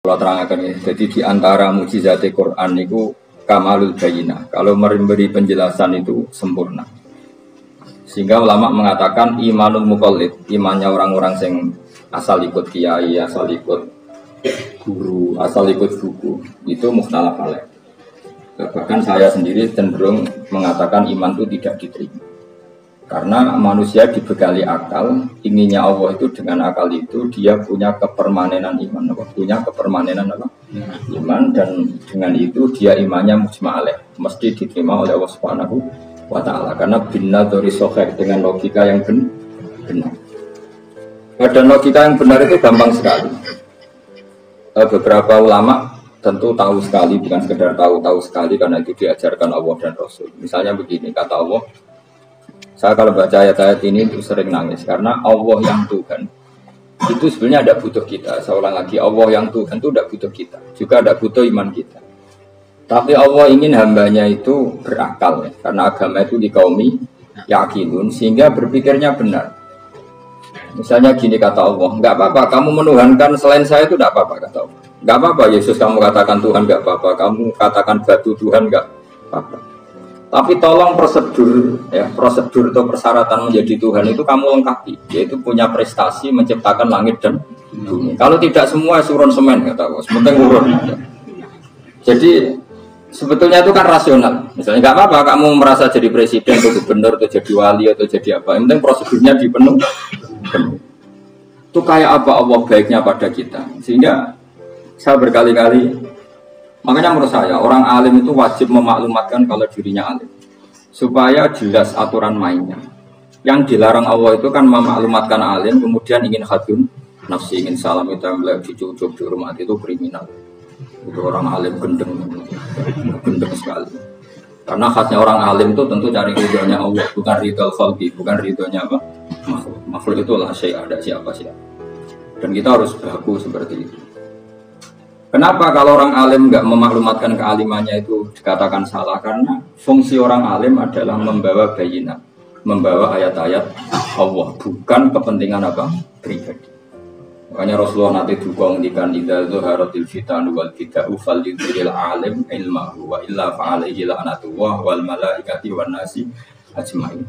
Kalau terangkan ini, jadi di antara mukjizat Quran itu kamalul bayinah. Kalau memberi penjelasan itu sempurna. Sehingga ulama mengatakan imanul muqallid, imannya orang-orang yang asal ikut kiai, asal ikut guru, asal ikut buku, itu mukhtalaf alaih. Bahkan saya sendiri cenderung mengatakan iman itu tidak diterima. Karena manusia dibekali akal, inginnya Allah itu dengan akal itu dia punya kepermanenan iman, punya kepermanenan apa? Iman, dan dengan itu dia imannya mujma'alaih, mesti diterima oleh Allah Subhanahu wa Ta'ala. Karena binnadhari soheh, dengan logika yang benar. Dan logika yang benar itu gampang sekali. Beberapa ulama tentu tahu sekali, bukan sekedar tahu sekali, karena itu diajarkan Allah dan Rasul. Misalnya begini, kata Allah, saya kalau baca ayat-ayat ini itu sering nangis karena Allah yang Tuhan itu sebenarnya tidak butuh kita. Saya ulang lagi, Allah yang Tuhan itu tidak butuh kita, juga tidak butuh iman kita. Tapi Allah ingin hambanya itu berakal, ya, karena agama itu dikaumi yakinun, sehingga berpikirnya benar. Misalnya gini kata Allah, nggak apa-apa kamu menuhankan selain saya itu tidak apa-apa, kata Allah. Nggak apa-apa Yesus kamu katakan Tuhan, nggak apa-apa kamu katakan batu Tuhan, nggak apa-apa. Tapi tolong prosedur atau persyaratan menjadi Tuhan itu kamu lengkapi, yaitu punya prestasi menciptakan langit dan bumi. Kalau tidak semua surun semen, kata Allah, sementing urun. Jadi sebetulnya itu kan rasional. Misalnya nggak apa-apa kamu merasa jadi presiden atau gubernur atau jadi wali atau jadi apa, yang penting prosedurnya dipenuhi. Itu kayak apa Allah baiknya pada kita. Sehingga saya berkali-kali, makanya menurut saya orang alim itu wajib memaklumatkan kalau dirinya alim, supaya jelas aturan mainnya. Yang dilarang Allah itu kan memaklumatkan alim kemudian ingin hadun nafsi, ingin salam itu yang dicucuk dihormati, itu kriminal. Itu orang alim gendeng sekali. Karena khasnya orang alim itu tentu cari ridhonya Allah, bukan ridho khalqi, bukan ridhonya apa? Makhluk itu lah ada siapa. Dan kita harus baku seperti itu. Kenapa kalau orang alim nggak memaklumatkan kealimannya itu dikatakan salah? Karena fungsi orang alim adalah membawa bayinah, membawa ayat-ayat Allah, bukan kepentingan apa? Pribadi. Makanya Rasulullah nanti dukung ngendikan idza zuharatil fitanu wal bid'u falidhil alim ilmahu wa illa fa'alaihi la'natullah wal malaikati wan nasi ajmain.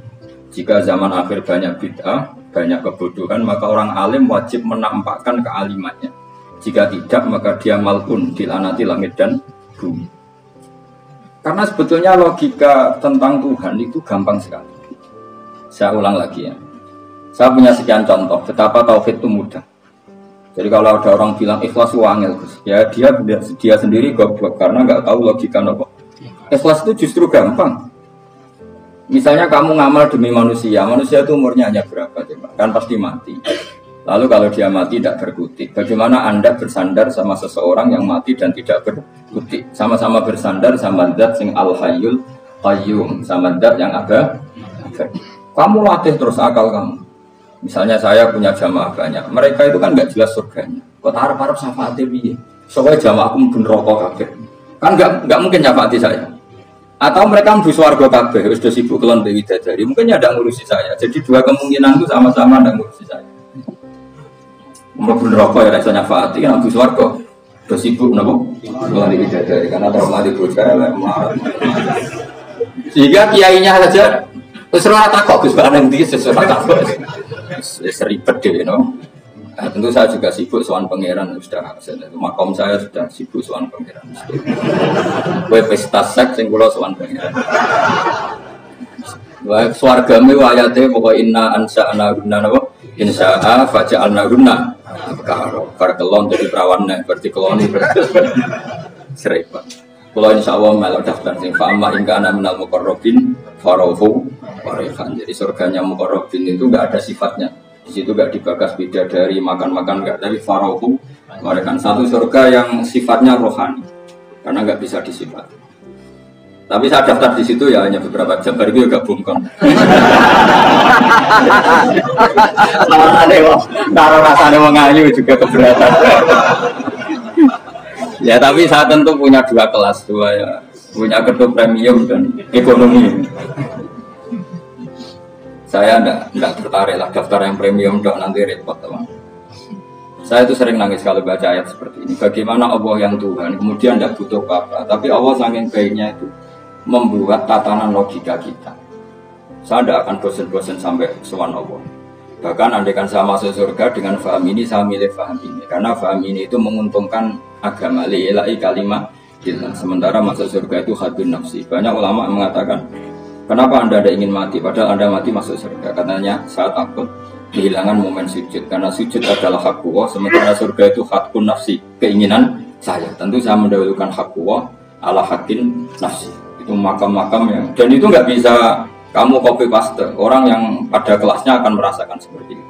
Jika zaman akhir banyak bid'ah, banyak kebodohan, maka orang alim wajib menampakkan kealimannya. Jika tidak, maka dia malkun, dilanati langit dan bumi. Karena sebetulnya logika tentang Tuhan itu gampang sekali. Saya ulang lagi ya. Saya punya sekian contoh betapa tauhid itu mudah. Jadi kalau ada orang bilang ikhlas wangil, ya dia sendiri goblok karena nggak tahu logika apa. Ikhlas itu justru gampang. Misalnya kamu ngamal demi manusia itu umurnya hanya berapa coba? Kan pasti mati. Lalu kalau dia mati tidak berkutik, bagaimana Anda bersandar sama seseorang yang mati dan tidak berkutik? Sama-sama bersandar sama zat sing al-hayyul qayyum, sama zat yang ada. Kamu latih terus akal kamu. Misalnya saya punya jamaah banyak, mereka itu kan nggak jelas surganya. Kok harap-harap syafaatnya piye? Soalnya jamaahku mungkin rokok kabeh. Kan nggak mungkin syafaati saya. Atau mereka mlebu swarga kabeh, sudah sibuk kelon dewi dadari. Mungkin ada ngurusi saya. Jadi dua kemungkinan itu sama-sama ada ngurusi saya. Mlebu neraka ya rasanya nyafaati kan mlebu swarga. Terus sibuk napa? Kelon dewi dadari karena trauma di bocah elek. Sehingga kiainya saja wis ora takok Gus Pak nang ndi sesuatu takok. Wis ribet dhewe no. Nah, tentu saya juga sibuk soal pangeran sudah, makom saya sudah sibuk soal pangeran. Kowe pesta seks sing kula soal pangeran. Wa swargane ayate pokoke inna ansa'na guna napa? Insya'a faja'alna guna. Karo kelon dadi prawane berarti keloni serempet. Kula insyaallah melok daftar sing fa'ama ingka ana minal muqarrabin farauhu waraihan. Jadi surganya muqarrabin itu enggak ada sifatnya. Di situ gak dibakas bidadari, makan-makan gak, dari farauhu mereka satu surga yang sifatnya rohani karena gak bisa disifat. Tapi saya daftar di situ ya hanya beberapa jam, baru itu juga bungkam. Taruh rasanya mengayu juga keberatan. Ya tapi saya tentu punya dua kelas, punya kedua premium dan ekonomi. Saya enggak tertarik lah daftar yang premium dok, nanti repot teman. Saya itu sering nangis kalau baca ayat seperti ini. Bagaimana Allah yang Tuhan, kemudian tidak butuh apa-apa. Tapi Allah saking baiknya itu membuat tatanan logika kita. Saya tidak akan bosan-bosan sampai sowan Allah. Bahkan andaikan saya masuk surga dengan faham ini, saya milih faham ini. Karena faham ini itu menguntungkan agama. Li'ilai kalimat. Sementara masuk surga itu hadun nafsi. Banyak ulama mengatakan, kenapa Anda ada ingin mati? Padahal Anda mati masuk surga. Katanya, saya takut kehilangan momen sujud, karena sujud adalah hak Allah, sementara surga itu hakun nafsi, keinginan saya. Tentu saya mendahulukan hak Allah ala hakin nafsi. Itu makam-makam dan itu nggak bisa kamu copy paste. Orang yang pada kelasnya akan merasakan seperti itu.